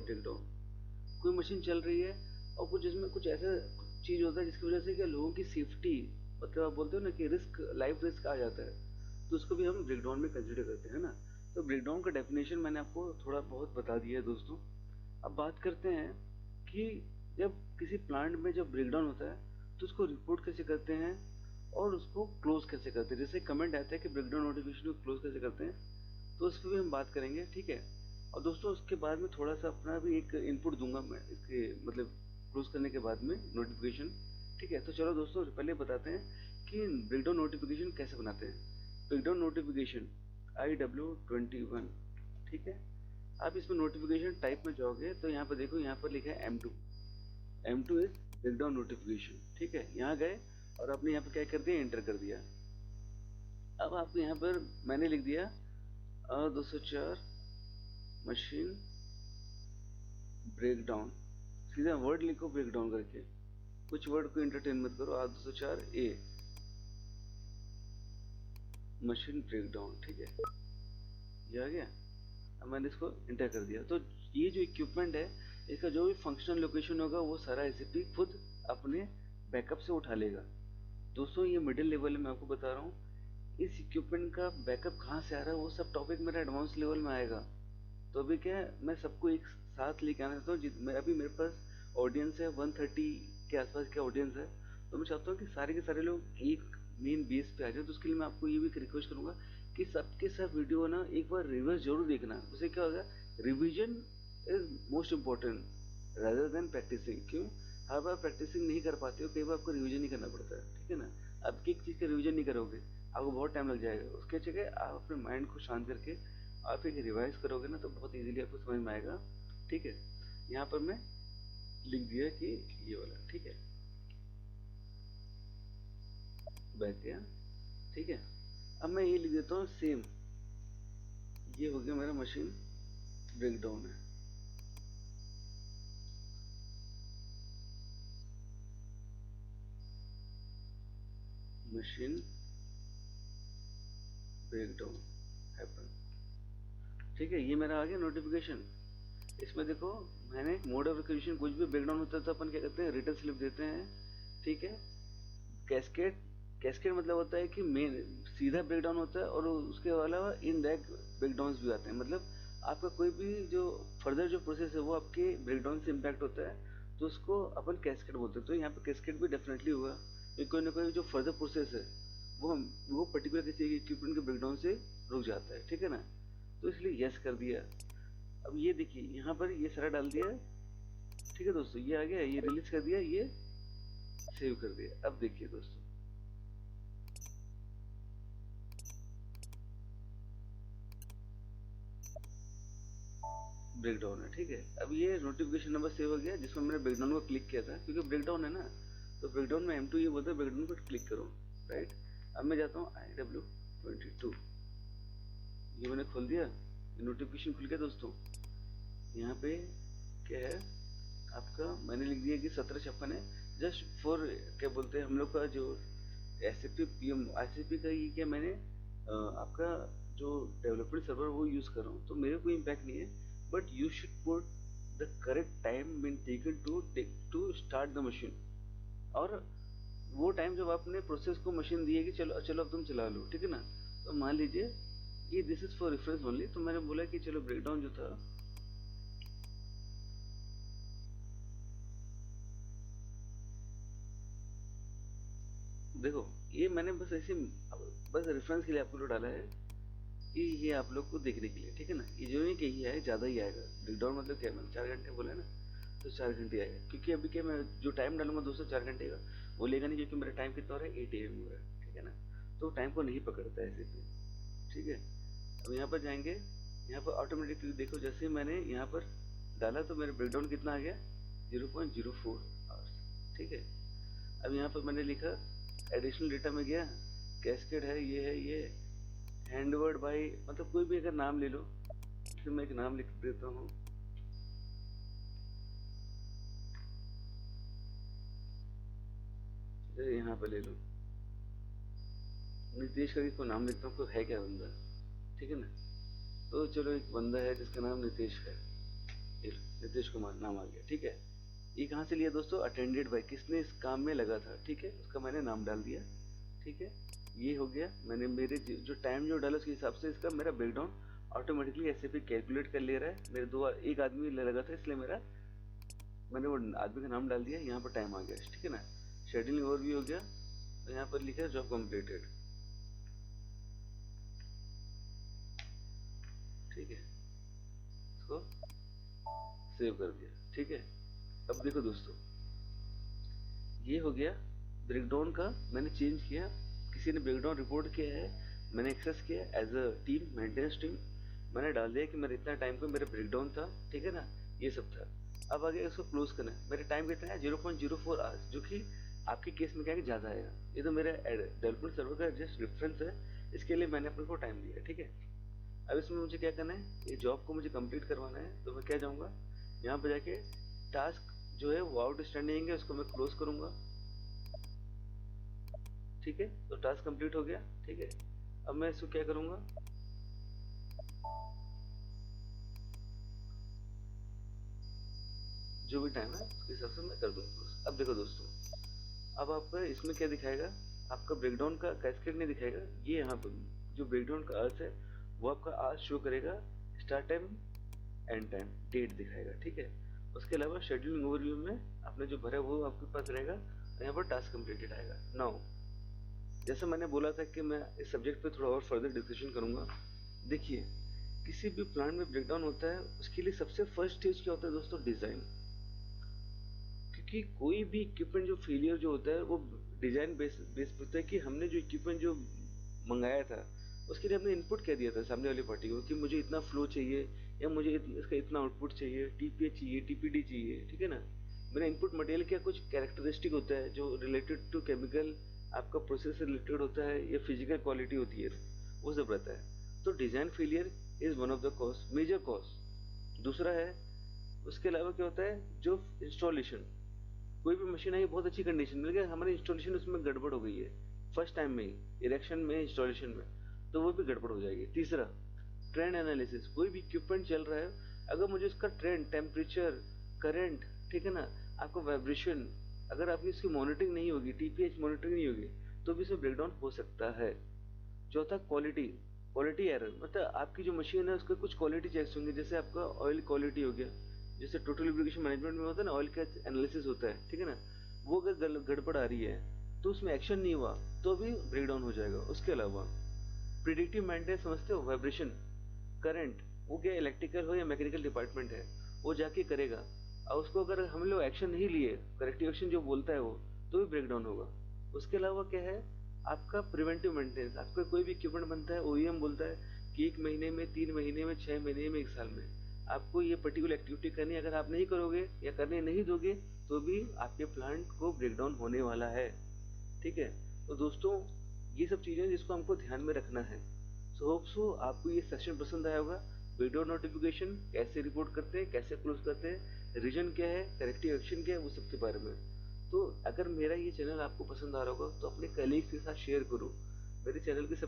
Breakdown. कोई machine चल रही है और कुछ इसमें कुछ ऐसा चीज होता है जिसकी वजह से क्या लोगों की सेफ्टी, मतलब आप बोलते हो ना कि रिस्क, लाइफ रिस्क आ जाता है, तो उसको भी हम ब्रेकडाउन में कंसिडर करते हैं ना। तो ब्रेकडाउन का डेफिनेशन मैंने आपको थोड़ा बहुत बता दिया है दोस्तों। अब बात करते हैं कि जब किसी प्लांट में जब ब्रेकडाउन होता है तो उसको रिपोर्ट कैसे करते हैं और उसको क्लोज कैसे करते हैं। जैसे कमेंट आता है कि ब्रेकडाउन नोटिफिकेशन को क्लोज कैसे करते हैं, तो उस पर भी हम बात करेंगे, ठीक है। और दोस्तों उसके बाद में थोड़ा सा अपना भी एक इनपुट दूंगा मैं इसके, मतलब क्लोज करने के बाद में नोटिफिकेशन, ठीक है। तो चलो दोस्तों पहले बताते हैं कि ब्रेकडाउन नोटिफिकेशन कैसे बनाते हैं। ब्रेकडाउन नोटिफिकेशन IW21, ठीक है। आप इसमें नोटिफिकेशन टाइप में जाओगे तो यहाँ पर देखो, यहाँ पर लिखा है M2। M2 is breakdown notification, ठीक है। यहाँ गए और आपने यहाँ पर क्या कर दिया, एंटर कर दिया। अब आपको यहाँ पर मैंने लिख दिया 204 मशीन ब्रेकडाउन, सीधा वर्ड लिखो ब्रेकडाउन करके, कुछ वर्ड को एंटरटेन मत करो। 204A मशीन ब्रेकडाउन, ठीक है, ये आ गया। अब मैंने इसको इंटर कर दिया। तो ये जो इक्विपमेंट है इसका जो भी फंक्शनल लोकेशन होगा वो सारा एसीपी खुद अपने बैकअप से उठा लेगा। दोस्तों ये मिडिल लेवल है, मैं आपको बता रहा हूँ इस इक्विपमेंट का बैकअप कहाँ से आ रहा है, वो सब टॉपिक मेरा एडवांस लेवल में आएगा। तो अभी क्या है, मैं सबको एक साथ लेके आना चाहता हूँ। अभी मेरे पास ऑडियंस है 130 के आसपास का ऑडियंस है, तो मैं चाहता हूँ कि सारे के सारे लोग एक मेन बेस पे आ जाए। तो उसके लिए मैं आपको ये भी रिक्वेस्ट करूंगा कि सबके सब वीडियो ना एक बार रिवर्स जरूर देखना। उससे क्या होगा, revision is most important rather than practicing. क्यों, हर बार प्रैक्टिसिंग नहीं कर पाते हो, कई बार आपको रिविजन ही करना पड़ता है, ठीक है ना। आप एक चीज का रिविजन नहीं करोगे आपको बहुत टाइम लग जाएगा। उसके जगह आप अपने माइंड को शांत करके आप एक रिवाइज करोगे ना तो बहुत इजीली आपको समझ में आएगा, ठीक है। यहाँ पर मैं लिख दिया कि ये वाला, ठीक है, बैठ गया, ठीक है। अब मैं ये लिख देता हूँ सेम, ये हो गया मेरा मशीन ब्रेकडाउन है। मशीन ब्रेकडाउन हैपन, ठीक है। ये मेरा आ गया नोटिफिकेशन। इसमें देखो मैंने मोड ऑफ रिक्वेजिशन, कुछ भी ब्रेकडाउन होता है तो अपन क्या करते हैं, रिटर्न स्लिप देते हैं, ठीक है। कैस्केड, कैस्केड मतलब होता है कि मेन सीधा ब्रेकडाउन होता है और उसके अलावा इनडायरेक्ट ब्रेकडाउन भी आते हैं। मतलब आपका कोई भी जो फर्दर जो प्रोसेस है वो आपके ब्रेकडाउन से इम्पैक्ट होता है, तो उसको अपन कैस्केड बोलते हैं। तो यहाँ पे कैस्केड भी डेफिनेटली हुआ, कोई ना कोई जो फर्दर प्रोसेस है वो पर्टिकुलर किसी इक्विपमेंट के ब्रेकडाउन से रुक जाता है, ठीक है ना। तो इसलिए यस कर दिया। अब ये देखिए यहाँ पर ये सारा डाल दिया, ठीक है दोस्तों, ये आ गया, ये रिलीज कर दिया, ये सेव कर दिया। अब देखिए दोस्तों, ब्रेकडाउन है, ठीक है। अब ये नोटिफिकेशन नंबर सेव हो गया जिसमें मैंने ब्रेकडाउन को क्लिक किया था, क्योंकि ब्रेकडाउन है ना, तो ब्रेकडाउन में M2 ये बोलता है ब्रेकडाउन पर क्लिक करो, राइट। अब मैं जाता हूँ IW22, ये मैंने खोल दिया, ये नोटिफिकेशन खुल गया दोस्तों। यहाँ पे क्या है आपका, मैंने लिख दिया कि 1756 है, जस्ट फॉर क्या बोलते हैं हम लोग का जो एसएपी पीएम आईसीपी का, ये क्या मैंने आपका जो डेवलपमेंट सर्वर वो यूज कर रहा हूँ, तो मेरे को इम्पैक्ट नहीं है। But you should put the correct time been taken to start the machine. और वो टाइम जब आपने प्रोसेस को मशीन दी है कि चलो चलो अब तुम चला लो, ठीक है ना। तो मान लीजिए ये this is for reference only, तो मैंने बोला कि चलो ब्रेकडाउन जो था, देखो ये मैंने बस ऐसे बस रेफरेंस के लिए आपको डाला है कि ये आप लोग को देखने के लिए, ठीक है ना। ये जो नहीं कि ये है ज्यादा ही आएगा, ब्रेकडाउन मतलब क्या, मैंने 4 घंटे बोला है ना, तो 4 घंटे आएगा। क्योंकि अभी क्या मैं जो टाइम डालूंगा दोस्तों 4 घंटे का, वो लेगा नहीं, क्योंकि मेरा टाइम कितना हो रहा है, 8 AM हो रहा है, ठीक है ना। तो टाइम को नहीं पकड़ता है ऐसे पे, ठीक है। अब यहाँ पर जाएंगे, यहाँ पर ऑटोमेटिकली देखो जैसे मैंने यहाँ पर डाला तो मेरा ब्रेकडाउन कितना आ गया, 0.04 आवर्स, ठीक है। अब यहाँ पर मैंने लिखा एडिशनल डेटा में गया, कैस्केड है, ये हैंडवर्ड बाई, मतलब कोई भी अगर नाम ले लो, फिर मैं एक नाम लिख देता हूँ, यहाँ पे ले लो नितेश करके कोई नाम लिखता हूँ, कोई है क्या बंदा, ठीक है ना। तो चलो एक बंदा है जिसका नाम नितेश है, ये लो। नीतीश कुमार नाम आ गया, ठीक है। ये कहाँ से लिया दोस्तों, अटेंडेड बाय, किसने इस काम में लगा था, ठीक है, उसका मैंने नाम डाल दिया, ठीक है। ये हो गया, मैंने मेरे जो टाइम जो डाला उसके हिसाब से इसका मेरा ब्रेकडाउन ऑटोमेटिकली ऐसे भी कैलकुलेट कर ले रहा है। मेरे एक आदमी लगा था इसलिए मेरा मैंने वो आदमी का नाम डाल दिया, यहाँ पर टाइम आ गया, ठीक है ना। शेड्यूलिंग ओवरव्यू हो गया, तो यहाँ पर लिखा है जॉब कंप्लीटेड, ठीक है, इसको सेव कर दिया, ठीक है। अब देखो दोस्तों, ये हो गया ब्रेकडाउन का, मैंने चेंज किया, किसी ने ब्रेकडाउन रिपोर्ट किया है, मैंने एक्सेस किया as a team, maintenance team, मैंने डाल दिया कि मेरा इतना टाइम पे मेरा ब्रेकडाउन था, ठीक है ना, ये सब था। अब आगे इसको क्लोज करना है, मेरा टाइम कितना है 0.04 आवर्स, जो कि आपके केस में क्या है कि ज़्यादा आएगा, ये तो मेरा डेवलपमेंट सर्वर का जस्ट रेफरेंस है, इसके लिए मैंने अपने को टाइम दिया, ठीक है। अब इसमें मुझे क्या करना है, ये जॉब को मुझे कंप्लीट करवाना है, तो मैं क्या जाऊँगा, यहाँ पर जाके टास्क जो है वो आउटस्टैंडिंग है उसको मैं क्लोज करूँगा, ठीक है। तो टास्क कंप्लीट हो गया, ठीक है। अब मैं इसको क्या करूँगा, जो भी टाइम है उसके हिसाब से मैं कर दूँगा क्लोज। अब देखो दोस्तों, अब आपका इसमें क्या दिखाएगा, आपका ब्रेकडाउन का कैस्केड नहीं दिखाएगा, ये यहाँ पर जो ब्रेकडाउन का अर्थ है वो आपका आज शो करेगा, start time, end time, date दिखाएगा, ठीक है। उसके अलावा शेड्यूलिंग ओवरव्यू में आपने जो भरा वो आपके पास रहेगा, यहाँ पर टास्क कंप्लीटेड आएगा। नाउ जैसे मैंने बोला था कि मैं इस सब्जेक्ट पे थोड़ा और फर्दर डिस्कशन करूंगा। देखिए, किसी भी प्लांट में ब्रेकडाउन होता है उसके लिए सबसे फर्स्ट स्टेज क्या होता है दोस्तों, डिजाइन। क्योंकि कोई भी इक्विपमेंट जो फेलियर जो होता है वो डिजाइन बेस होता है, कि हमने जो इक्विपमेंट जो मंगाया था उसके लिए हमने इनपुट क्या दिया था सामने वाली पार्टी को, कि मुझे इतना फ्लो चाहिए, या मुझे इसका इतना आउटपुट चाहिए, टीपीए चाहिए, टीपीडी चाहिए, ठीक है ना। मेरा इनपुट मटेरियल क्या कुछ कैरेक्टरिस्टिक होता है जो रिलेटेड टू केमिकल, आपका प्रोसेस से रिलेटेड होता है, या फिजिकल क्वालिटी होती है, वो सब रहता है। तो design failure is one of the cause, major cause. दूसरा है, उसके अलावा क्या होता है, जो इंस्टॉलेशन, कोई भी मशीन आई बहुत अच्छी कंडीशन में, लेकिन हमारी इंस्टॉलेशन उसमें गड़बड़ हो गई है फर्स्ट टाइम में ही, इरेक्शन में, इंस्टॉलेशन में, तो वो भी गड़बड़ हो जाएगी। तीसरा, ट्रेंड एनालिसिस, कोई भी इक्विपमेंट चल रहा है, अगर मुझे उसका ट्रेंड, टेम्परेचर, करंट, ठीक है ना, आपको वाइब्रेशन, अगर आपकी इसकी मॉनिटरिंग नहीं होगी, टीपीएच मॉनिटरिंग नहीं होगी, तो भी इसमें ब्रेकडाउन हो सकता है। चौथा, क्वालिटी, क्वालिटी एरर, मतलब आपकी जो मशीन है उसके कुछ क्वालिटी चेक्स होंगे, जैसे आपका ऑयल क्वालिटी हो गया, जैसे टोटल लुब्रिकेशन मैनेजमेंट में होता है ना, ऑयल का एनालिसिस होता है, ठीक है ना, वो अगर गड़बड़ आ रही है तो उसमें एक्शन नहीं हुआ तो भी ब्रेकडाउन हो जाएगा। उसके अलावा प्रिडिक्टिव मेंटेनेंस समझते हो, वाइब्रेशन, करंट, वो क्या इलेक्ट्रिकल हो या मैकेनिकल डिपार्टमेंट है, वो जाके करेगा, और उसको अगर हम लोग एक्शन नहीं लिए, करेक्टिव एक्शन जो बोलता है वो, तो भी ब्रेकडाउन होगा। उसके अलावा क्या है, आपका प्रिवेंटिव मेंटेनेंस, आपका कोई भी इक्विपमेंट बनता है, ओईएम बोलता है कि 1 महीने में, 3 महीने में, 6 महीने में, 1 साल में आपको ये पर्टिकुलर एक्टिविटी करनी है, अगर आप नहीं करोगे या करने नहीं दोगे तो भी आपके प्लांट को ब्रेकडाउन होने वाला है, ठीक है। तो दोस्तों, ये सब चीजें जिसको हमको ध्यान में रखना है। सो होप सो आपको ये सेशन पसंद आया होगा। वीडियो नोटिफिकेशन कैसे रिपोर्ट करते हैं, कैसे क्लोज करते हैं, रीजन क्या है, करेक्टिव एक्शन क्या है, वो सब के बारे में। तो अगर मेरा ये चैनल आपको पसंद आ रहा होगा तो अपने कलीग्स के साथ शेयर करो। मेरे चैनल के